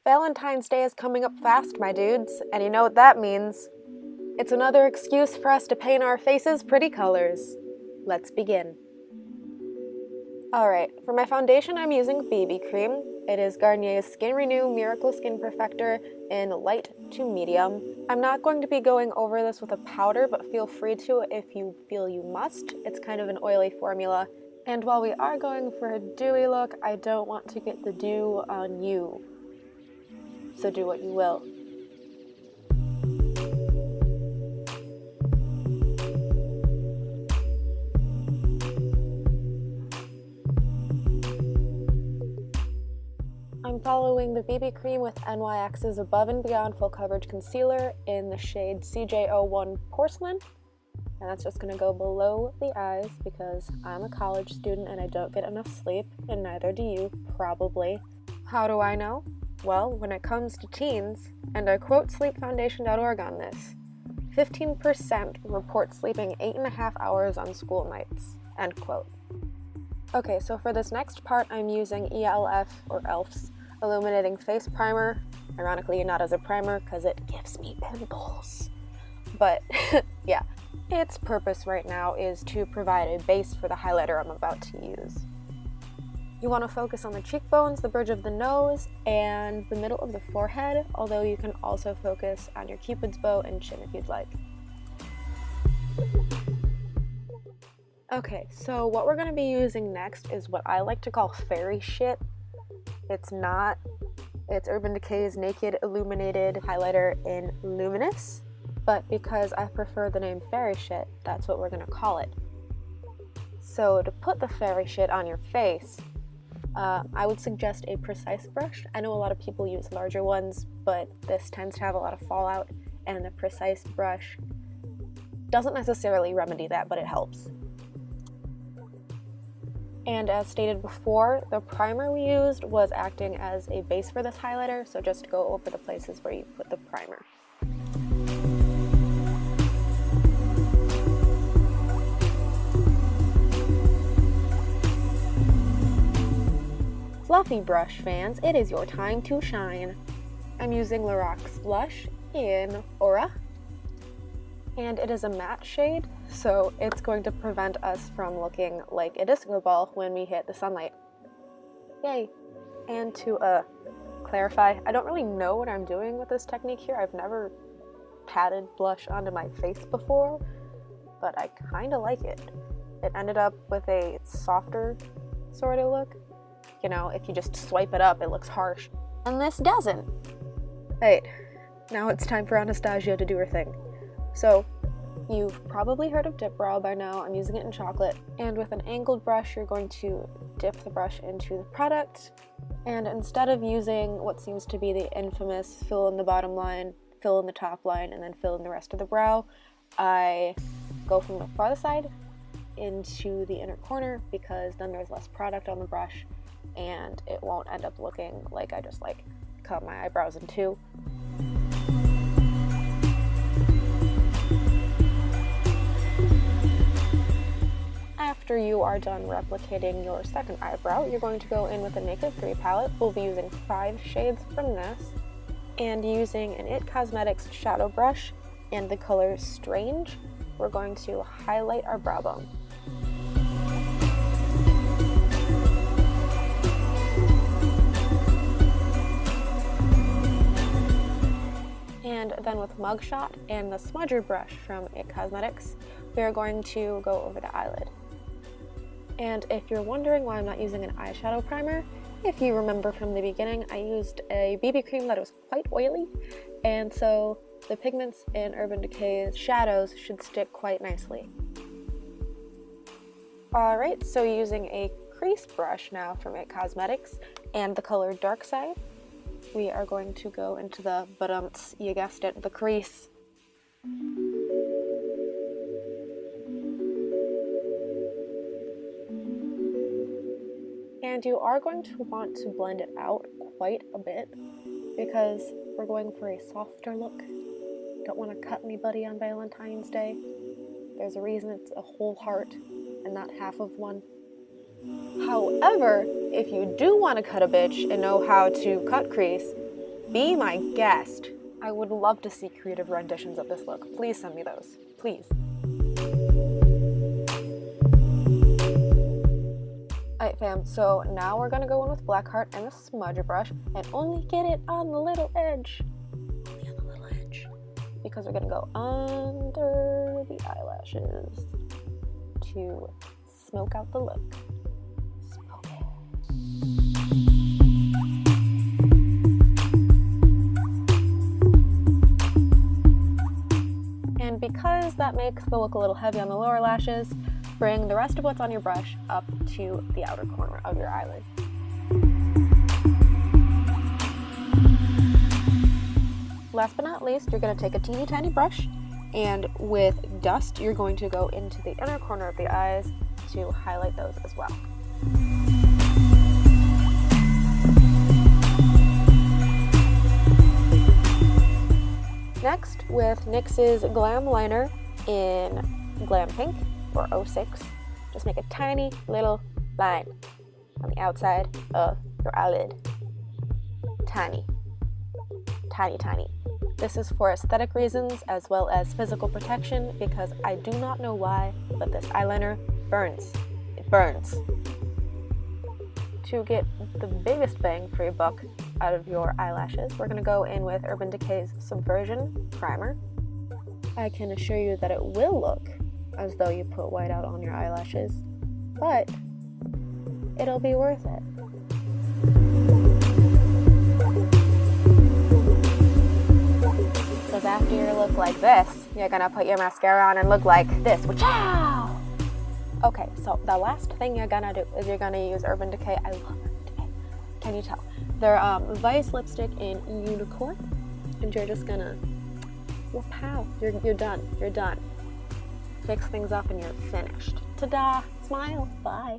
Valentine's Day is coming up fast, my dudes, and you know what that means. It's another excuse for us to paint our faces pretty colors. Let's begin. Alright, for my foundation I'm using BB cream. It is Garnier's Skin Renew Miracle Skin Perfector in light to medium. I'm not going to be going over this with a powder, but feel free to if you feel you must. It's kind of an oily formula. And while we are going for a dewy look, I don't want to get the dew on you. So do what you will. I'm following the BB cream with NYX's Above and Beyond Full Coverage Concealer in the shade CJ01 Porcelain. And that's just going to go below the eyes because I'm a college student and I don't get enough sleep, and neither do you, probably. How do I know? Well, when it comes to teens, and I quote sleepfoundation.org on this, 15% report sleeping 8.5 hours on school nights, end quote. Okay, so for this next part, I'm using ELF's Illuminating Face Primer. Ironically, not as a primer, because it gives me pimples. But, yeah. Its purpose right now is to provide a base for the highlighter I'm about to use. You want to focus on the cheekbones, the bridge of the nose, and the middle of the forehead, although you can also focus on your cupid's bow and chin if you'd like. Okay, so what we're going to be using next is what I like to call fairy shit. It's not. It's Urban Decay's Naked Illuminated Highlighter in Luminous, but because I prefer the name fairy shit, that's what we're going to call it. So to put the fairy shit on your face, I would suggest a precise brush. I know a lot of people use larger ones, but this tends to have a lot of fallout, and the precise brush doesn't necessarily remedy that, but it helps. And as stated before, the primer we used was acting as a base for this highlighter, so just go over the places where you put the primer. Fluffy brush fans, it is your time to shine. I'm using Lorax Blush in Aura, and it is a matte shade, so it's going to prevent us from looking like a disco ball when we hit the sunlight. Yay! And to clarify, I don't really know what I'm doing with this technique here. I've never patted blush onto my face before, but I kind of like it. It ended up with a softer sort of look. You know, if you just swipe it up, it looks harsh. And this doesn't. Right, now it's time for Anastasia to do her thing. So, you've probably heard of Dip Brow by now. I'm using it in chocolate. And with an angled brush, you're going to dip the brush into the product. And instead of using what seems to be the infamous fill in the bottom line, fill in the top line, and then fill in the rest of the brow, I go from the farther side into the inner corner because then there's less product on the brush, and it won't end up looking like I just cut my eyebrows in two. After you are done replicating your second eyebrow, you're going to go in with a Naked 3 palette. We'll be using 5 shades from this, and using an IT Cosmetics shadow brush and the color Strange, we're going to highlight our brow bone. And then with Mugshot and the smudger brush from IT Cosmetics, we are going to go over the eyelid. And if you're wondering why I'm not using an eyeshadow primer, if you remember from the beginning, I used a BB cream that was quite oily, and so the pigments in Urban Decay's shadows should stick quite nicely. Alright, so using a crease brush now from IT Cosmetics and the color Dark Side, we are going to go into the, you guessed it, the crease. And you are going to want to blend it out quite a bit because we're going for a softer look. Don't want to cut anybody on Valentine's Day. There's a reason it's a whole heart and not half of one. However, if you do want to cut a bitch and know how to cut crease, Be my guest. I would love to see creative renditions of this look. Please send me those. Please. Alright fam, so now we're gonna go in with Blackheart and a smudger brush and only get it on the little edge. Only on the little edge. Because we're gonna go under the eyelashes to smoke out the look. Smoke it. And because that makes the look a little heavy on the lower lashes, bring the rest of what's on your brush up to the outer corner of your eyelid. Last but not least, you're going to take a teeny tiny brush, and with dust, you're going to go into the inner corner of the eyes to highlight those as well. Next, with NYX's Glam Liner in Glam Pink, or 06, just make a tiny little line on the outside of your eyelid. Tiny. Tiny, tiny. This is for aesthetic reasons as well as physical protection, because I do not know why, but this eyeliner burns. It burns. To get the biggest bang for your buck out of your eyelashes, we're going to go in with Urban Decay's Subversion Primer. I can assure you that it will look as though you put white out on your eyelashes, but it'll be worth it. Because after your look like this, you're gonna put your mascara on and look like this. Wachow! Okay, so the last thing you're gonna do is you're gonna use Urban Decay. I love Urban Decay. Can you tell? They're Vice lipstick in Unicorn, and you're just gonna, well, pow, you're done. You're done. Fix things up and you're finished. Ta-da! Smile. Bye.